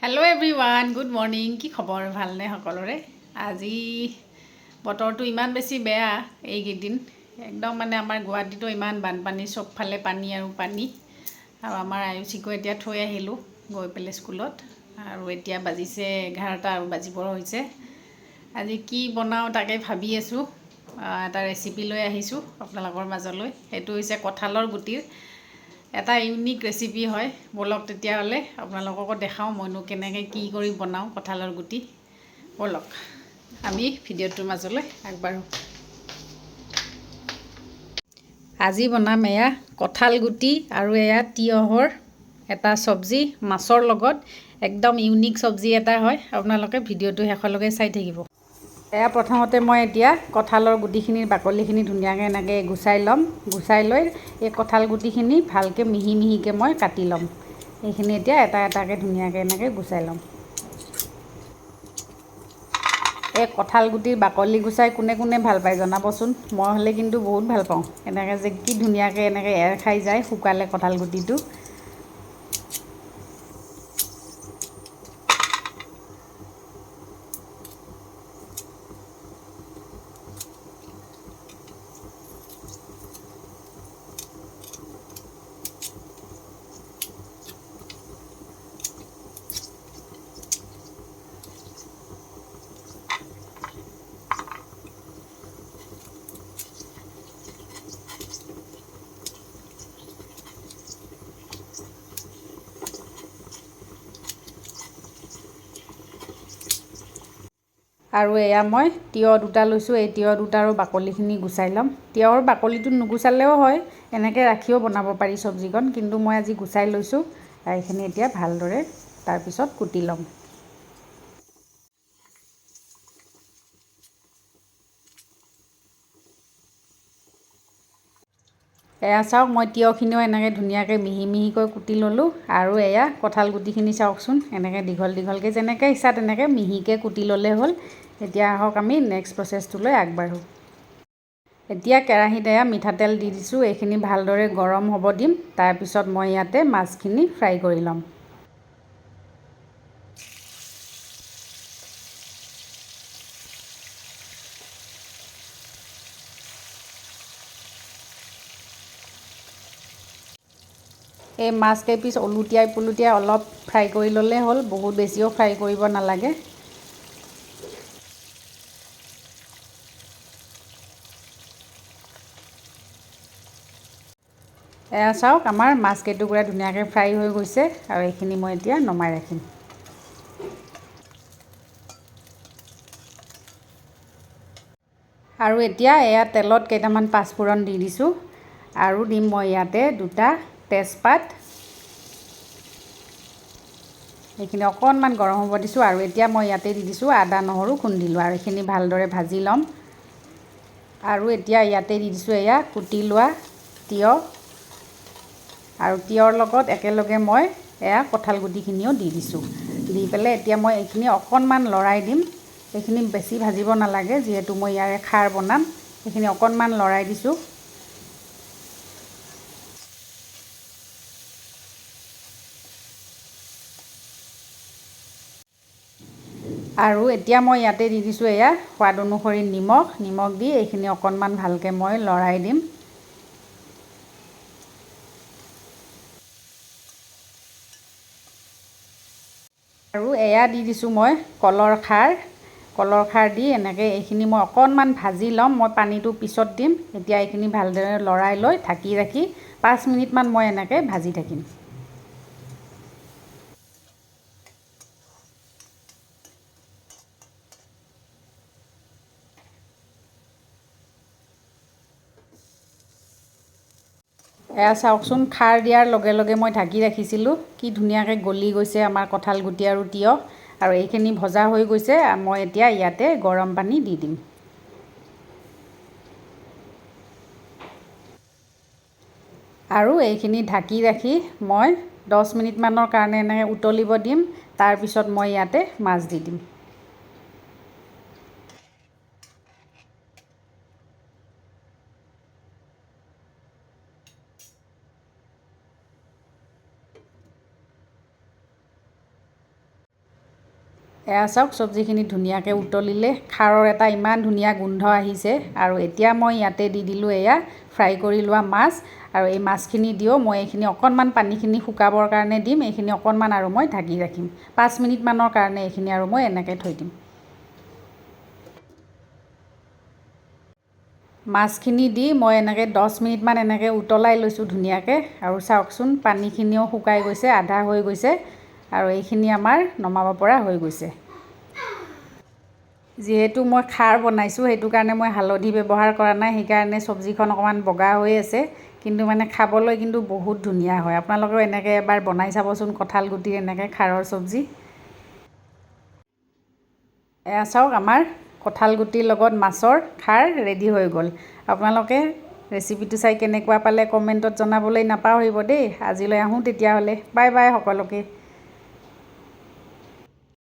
Hello' everyone, good morning. কি খবৰ? ভালনে সকলোৰে? আজি বতৰটো ইমান বেছি বেয়া এইকেইদিন। একদম আমাৰ গুৱাহাটীতো ইমান বানপানী, চবফালে পানী আৰু পানী। আৰু আমাৰ আয়ুষিকো এতিয়া থৈ আহিলোঁ গৈ পেলাই স্কুলত। আৰু এতিয়া বাজিছে 11টা আৰু বাজিবৰ হৈছে। আজি কি বনাওঁ তাকে ভাবি আছোঁ। এটা ৰেচিপি লৈ আহিছোঁ আপোনালোকৰ মাজলৈ। সেইটো হৈছে কঁঠালৰ গুটিৰ এটা ইউনিক ৰেচিপি হয়। ব'লক তেতিয়াহ'লে আপোনালোককো দেখাওঁ মইনো কেনেকৈ কি কৰি বনাওঁ কঁঠালৰ গুটি। ব'লক আমি ভিডিঅ'টোৰ মাজলৈ আগবাঢ়োঁ। আজি বনাম এয়া কঁঠাল গুটি আৰু এয়া তিয়হৰ এটা চব্জি মাছৰ লগত। একদম ইউনিক চব্জি এটা হয়। আপোনালোকে ভিডিঅ'টো শেষলৈকে চাই থাকিব। এয়া প্ৰথমতে মই এতিয়া কঁঠালৰ গুটিখিনিৰ বাকলিখিনি ধুনীয়াকৈ এনেকৈ গুচাই ল'ম। গুচাই লৈ এই কঁঠাল গুটিখিনি ভালকৈ মিহি মিহিকৈ মই কাটি ল'ম। এইখিনি এতিয়া এটা এটাকৈ ধুনীয়াকৈ এনেকৈ গুচাই ল'ম। এই কঁঠাল গুটিৰ বাকলি গুচাই কোনে কোনে ভাল পায় জনাবচোন। মই হ'লে কিন্তু বহুত ভাল পাওঁ। এনেকৈ যে কি ধুনীয়াকৈ এনেকৈ এৰ খাই যায় শুকালে কঁঠাল গুটিটো। আৰু এয়া মই তিয়হ দুটা লৈছোঁ। এই তিয়হ দুটাৰো বাকলিখিনি গুচাই ল'ম। তিয়হৰ বাকলিটো নুগুচালেও হয়, এনেকৈ ৰাখিও বনাব পাৰি চব্জিকণ, কিন্তু মই আজি গুচাই লৈছোঁ। এইখিনি এতিয়া ভালদৰে তাৰপিছত কুটি ল'ম। এয়া চাওক, মই তিয়হখিনিও এনেকৈ ধুনীয়াকৈ মিহি মিহিকৈ কুটি ল'লোঁ। আৰু এয়া কঁঠাল গুটিখিনি চাওকচোন, এনেকৈ দীঘল দীঘলকৈ যেনেকৈ ইচ্ছা তেনেকৈ মিহিকৈ কুটি ল'লে হ'ল। এতিয়া আহক আমি নেক্সট প্ৰচেছটোলৈ আগবাঢ়োঁ। এতিয়া কেৰাহীত এয়া মিঠাতেল দি দিছোঁ। এইখিনি ভালদৰে গৰম হ'ব দিম। তাৰপিছত মই ইয়াতে মাছখিনি ফ্ৰাই কৰি ল'ম। এই মাছ কেইপিচ ওলুটিয়াই পলুটিয়াই অলপ ফ্ৰাই কৰি ল'লে হ'ল, বহুত বেছিও ফ্ৰাই কৰিব নালাগে। এয়া চাওক, আমাৰ মাছ কেইটুকুৰা ধুনীয়াকৈ ফ্ৰাই হৈ গৈছে। আৰু এইখিনি মই এতিয়া নমাই ৰাখিম। আৰু এতিয়া এয়া তেলত কেইটামান পাঁচফোৰণ দি দিছোঁ। আৰু দিম মই ইয়াতে দুটা তেজপাত। এইখিনি অকণমান গৰম হ'ব দিছোঁ। আৰু এতিয়া মই ইয়াতে দি দিছোঁ আদা নহৰু খুন্দিলোঁ। আৰু এইখিনি ভালদৰে ভাজি ল'ম। আৰু এতিয়া ইয়াতে দি দিছোঁ এয়া কুটি লোৱা তিয়হ। আৰু তিয়হৰ লগত একেলগে মই এয়া কঁঠাল গুটিখিনিও দি দিছোঁ। দি পেলাই এতিয়া মই এইখিনি অকণমান লৰাই দিম। এইখিনি বেছি ভাজিব নালাগে, যিহেতু মই ইয়াৰে খাৰ বনাম। এইখিনি অকণমান লৰাই দিছোঁ। আৰু এতিয়া মই ইয়াতে দি দিছোঁ এয়া সোৱাদ অনুসৰি নিমখ দি এইখিনি অকণমান ভালকৈ মই লৰাই দিম। আৰু এয়া দি দিছোঁ মই কলৰ খাৰ। কলৰ খাৰ দি এনেকৈ এইখিনি মই অকণমান ভাজি ল'ম। মই পানীটো পিছত দিম। এতিয়া এইখিনি ভালদৰে লৰাই লৈ ঢাকি ৰাখি 5 মিনিটমান মই এনেকৈ ভাজি থাকিম। এয়া চাওকচোন, খাৰ দিয়াৰ লগে লগে মই ঢাকি ৰাখিছিলোঁ, কি ধুনীয়াকৈ গলি গৈছে আমাৰ কঁঠাল গুটি আৰু তিয়হ। আৰু এইখিনি ভজা হৈ গৈছে। মই এতিয়া ইয়াতে গৰম পানী দি দিম। আৰু এইখিনি ঢাকি ৰাখি মই 10 মিনিটমানৰ কাৰণে এনেকৈ উতলিব দিম। তাৰপিছত মই ইয়াতে মাছ দি দিম। এয়া চাওক চব্জিখিনি ধুনীয়াকৈ উতলিলে, খাৰৰ এটা ইমান ধুনীয়া গোন্ধ আহিছে। আৰু এতিয়া মই ইয়াতে দি দিলোঁ এয়া ফ্ৰাই কৰি লোৱা মাছ, আৰু এই মাছখিনি দিও মই এইখিনি অকণমান পানীখিনি শুকাবৰ কাৰণে দিম। এইখিনি অকণমান আৰু মই ঢাকি ৰাখিম 5 মিনিটমানৰ কাৰণে। এইখিনি আৰু মই এনেকৈ থৈ দিম। মাছখিনি দি মই এনেকৈ 10 মিনিটমান এনেকৈ উতলাই লৈছোঁ ধুনীয়াকৈ। আৰু চাওকচোন পানীখিনিও শুকাই গৈছে, আধা হৈ গৈছে, আৰু এইখিনি আমাৰ নমাব পৰা হৈ গৈছে। যিহেতু মই খাৰ বনাইছোঁ সেইটো কাৰণে মই হালধি ব্যৱহাৰ কৰা নাই, সেইকাৰণে চব্জিখন অকণমান বগা হৈ আছে, কিন্তু মানে খাবলৈ কিন্তু বহুত ধুনীয়া হয়। আপোনালোকেও এনেকৈ এবাৰ বনাই চাবচোন, কঁঠাল গুটিৰ এনেকৈ খাৰৰ চব্জি। এয়া চাওক আমাৰ কঁঠাল গুটিৰ লগত মাছৰ খাৰ ৰেডি হৈ গ'ল। আপোনালোকে ৰেচিপিটো চাই কেনেকুৱা পালে কমেণ্টত জনাবলৈ নাপাহৰিব দেই। আজিলৈ আহোঁ তেতিয়াহ'লে, বাই বাই সকলোকে।